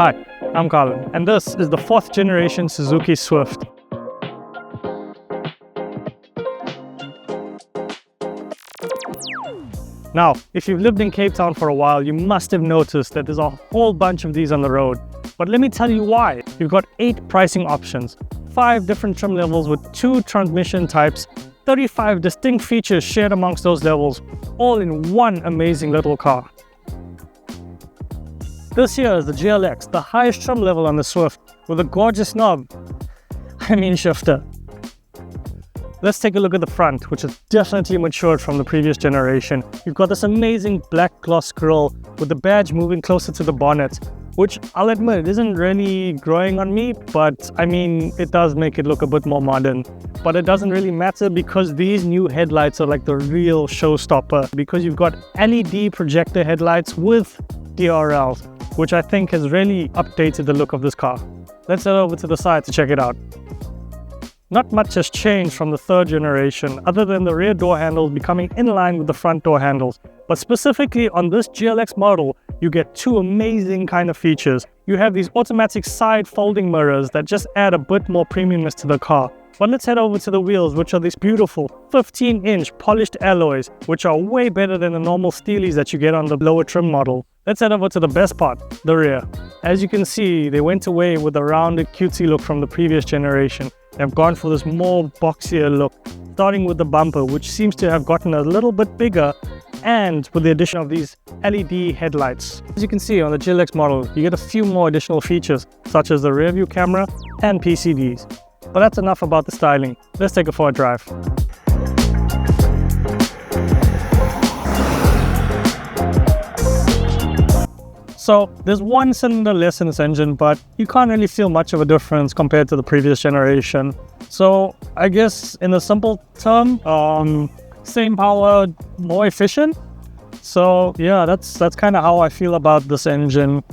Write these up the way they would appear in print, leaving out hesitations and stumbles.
Hi, I'm Colin, and this is the 4th generation Suzuki Swift. Now, if you've lived in Cape Town for a while, you must have noticed that there's a whole bunch of these on the road. But let me tell you why. You've got 8 pricing options, 5 different trim levels with 2 transmission types, 35 distinct features shared amongst those levels, all in one amazing little car. This here is the GLX, the highest trim level on the Swift, with a gorgeous knob. Shifter. Let's take a look at the front, which has definitely matured from the previous generation. You've got this amazing black gloss grille with the badge moving closer to the bonnet, which I'll admit isn't really growing on me, but it does make it look a bit more modern. But it doesn't really matter because these new headlights are like the real showstopper, because you've got LED projector headlights with DRLs, which I think has really updated the look of this car. Let's head over to the side to check it out. Not much has changed from the 3rd generation, other than the rear door handles becoming in line with the front door handles. But specifically on this GLX model, you get 2 amazing kind of features. You have these automatic side folding mirrors that just add a bit more premiumness to the car. But let's head over to the wheels, which are these beautiful 15-inch polished alloys, which are way better than the normal steelies that you get on the lower trim model. Let's head over to the best part, the rear. As you can see, they went away with the rounded cutesy look from the previous generation. They've gone for this more boxier look, starting with the bumper, which seems to have gotten a little bit bigger, and with the addition of these LED headlights. As you can see on the GLX model, you get a few more additional features, such as the rear view camera and PCVs. But that's enough about the styling. Let's take it for a drive. So there's 1 cylinder less in this engine, but you can't really feel much of a difference compared to the previous generation. So I guess in a simple term, same power, more efficient. So yeah, that's kind of how I feel about this engine.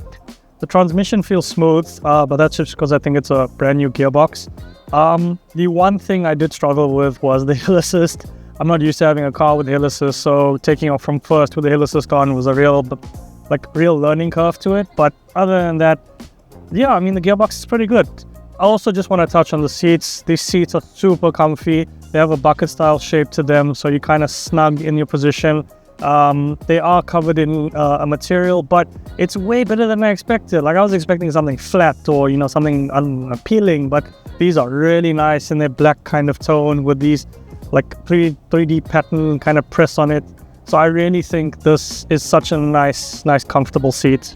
The transmission feels smooth, but that's just because I think it's a brand new gearbox. The one thing I did struggle with was the hill assist. I'm not used to having a car with hill assist, so taking off from first with the hill assist on was a real learning curve to it. But other than that, yeah, the gearbox is pretty good. I also just want to touch on the seats. These seats are super comfy. They have a bucket style shape to them, so you're kind of snug in your position. They are covered in a material, but it's way better than I expected. Like, I was expecting something flat or something unappealing, but these are really nice in their black kind of tone with these like 3D pattern kind of press on it. So I really think this is such a nice comfortable seat.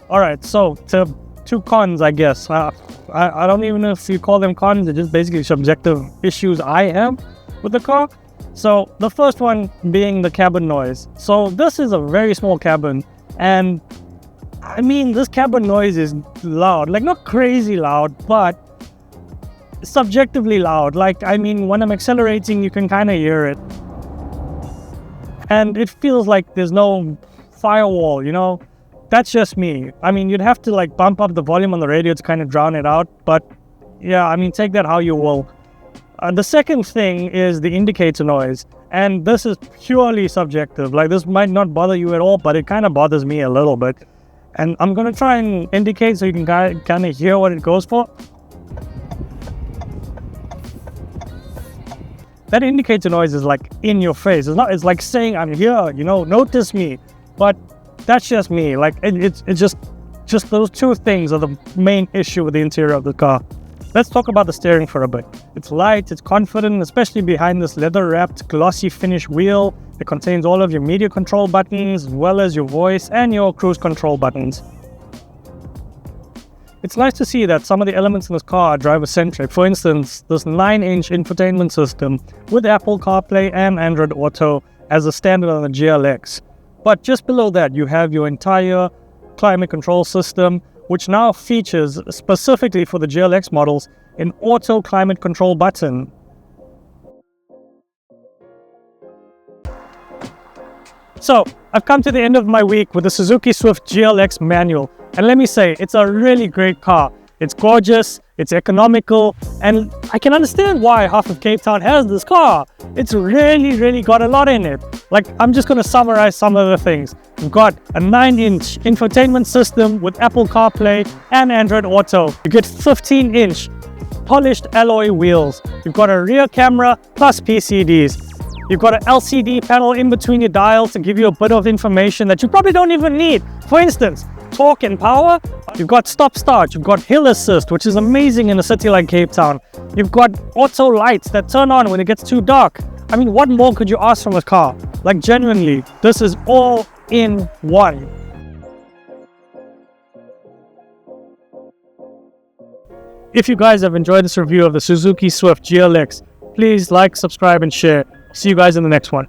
Alright, so to 2 cons, I guess. I don't even know if you call them cons, they're just basically subjective issues I have with the car. So the first one being the cabin noise. So this is a very small cabin, and this cabin noise is loud, like not crazy loud, but subjectively loud. Like, when I'm accelerating, you can kind of hear it. And it feels like there's no firewall, That's just me. You'd have to like bump up the volume on the radio to kind of drown it out. But yeah, take that how you will. The second thing is the indicator noise. And this is purely subjective. Like, this might not bother you at all, but it kind of bothers me a little bit. And I'm going to try and indicate so you can kind of hear what it goes for. That indicator noise is like in your face. It's like saying, I'm here, notice me. But that's just me. Like, it's just those 2 things are the main issue with the interior of the car. Let's talk about the steering for a bit. It's light, it's confident, especially behind this leather-wrapped, glossy finish wheel. It contains all of your media control buttons, as well as your voice and your cruise control buttons. It's nice to see that some of the elements in this car are driver-centric. For instance, this 9-inch infotainment system with Apple CarPlay and Android Auto as a standard on the GLX. But just below that, you have your entire climate control system, which now features, specifically for the GLX models, an auto climate control button. So, I've come to the end of my week with the Suzuki Swift GLX manual, and let me say, it's a really great car. It's gorgeous, it's economical, and I can understand why half of Cape Town has this car. It's really got a lot in it. Like, I'm just going to summarize some of the things. You've got a 9-inch infotainment system with Apple CarPlay and Android Auto. You get 15-inch polished alloy wheels. You've got a rear camera plus PCDs. You've got an LCD panel in between your dials to give you a bit of information that you probably don't even need. For instance, torque and power. You've got stop start. You've got hill assist, which is amazing in a city like Cape Town. You've got auto lights that turn on when it gets too dark. I mean, what more could you ask from a car? Like, genuinely, this is all in one. If you guys have enjoyed this review of the Suzuki Swift GLX, please like, subscribe, and share. See you guys in the next one.